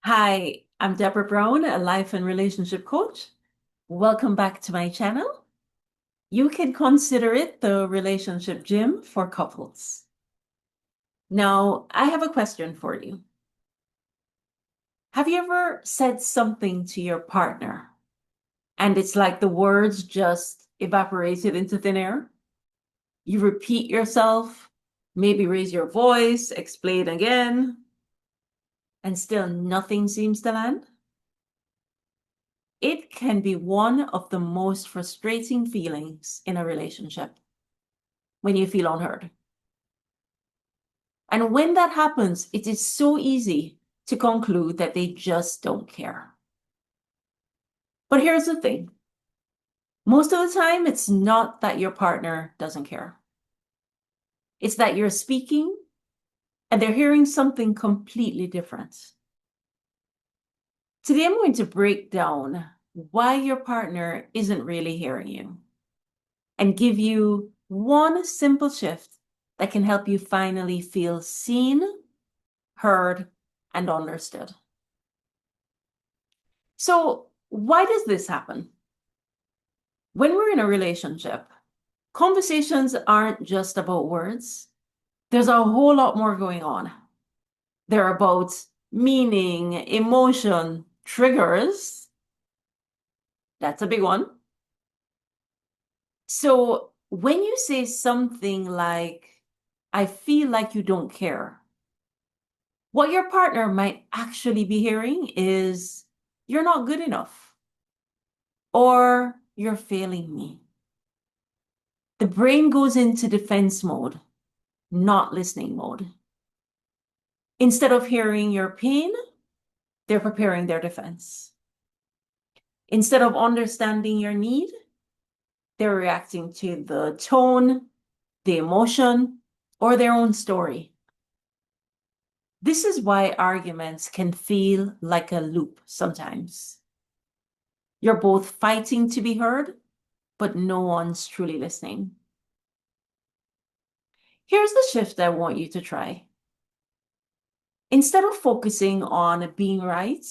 Hi, I'm Deborah Brown, a life and relationship coach. Welcome back to my channel. You can consider it the relationship gym for couples. Now, I have a question for you. Have you ever said something to your partner and it's like the words just evaporated into thin air? You repeat yourself, maybe raise your voice, explain again, and still nothing seems to land? It can be one of the most frustrating feelings in a relationship when you feel unheard. And when that happens, it is so easy to conclude that they just don't care. But here's the thing. Most of the time, it's not that your partner doesn't care. It's that you're speaking and they're hearing something completely different. Today, I'm going to break down why your partner isn't really hearing you and give you one simple shift that can help you finally feel seen, heard, and understood. So, why does this happen? When we're in a relationship, conversations aren't just about words. There's a whole lot more going on. They're about meaning, emotion, triggers. That's a big one. So, when you say something like, I feel like you don't care, what your partner might actually be hearing is, you're not good enough, or you're failing me. The brain goes into defense mode, not listening mode. Instead of hearing your pain, they're preparing their defense. Instead of understanding your need, they're reacting to the tone, the emotion, or their own story. This is why arguments can feel like a loop sometimes. You're both fighting to be heard, but no one's truly listening. Here's the shift I want you to try. Instead of focusing on being right,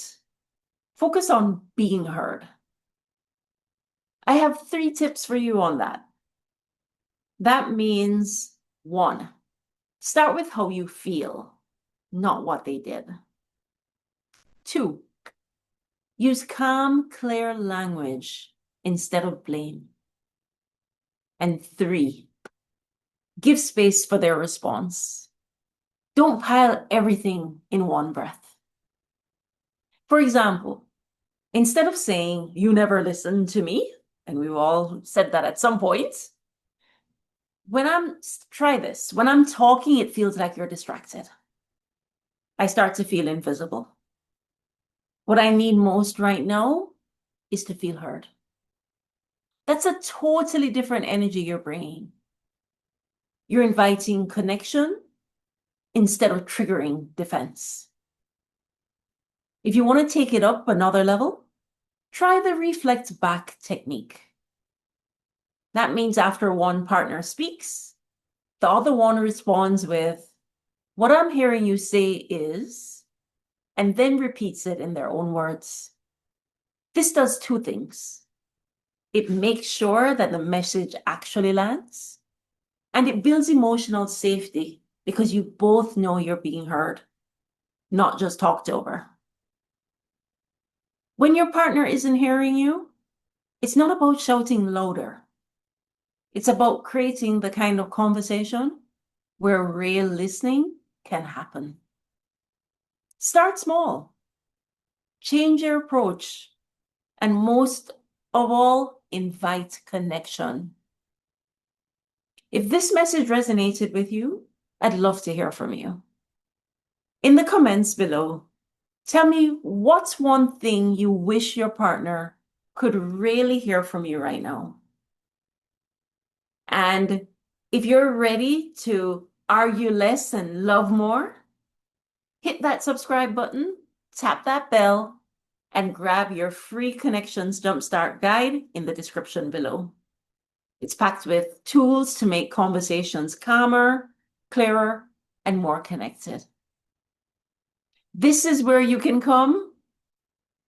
focus on being heard. I have 3 tips for you on that. That means 1, start with how you feel, not what they did. 2, use calm, clear language instead of blame. And 3, give space for their response. Don't pile everything in one breath. For example, instead of saying, you never listened to me, and we've all said that at some point, try this. When I'm talking, it feels like you're distracted. I start to feel invisible. What I need most right now is to feel heard. That's a totally different energy you're bringing. You're inviting connection instead of triggering defense. If you want to take it up another level, try the reflect back technique. That means after one partner speaks, the other one responds with, what I'm hearing you say is, and then repeats it in their own words. This does 2 things. It makes sure that the message actually lands, and it builds emotional safety because you both know you're being heard, not just talked over. When your partner isn't hearing you, it's not about shouting louder. It's about creating the kind of conversation where real listening can happen. Start small. Change your approach. And most of all, invite connection. If this message resonated with you, I'd love to hear from you. In the comments below, tell me what's one thing you wish your partner could really hear from you right now. And if you're ready to argue less and love more, hit that subscribe button, tap that bell, and grab your free Connections Jumpstart Guide in the description below. It's packed with tools to make conversations calmer, clearer, and more connected. This is where you can come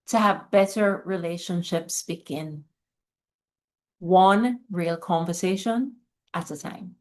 to have better relationships begin. One real conversation at a time.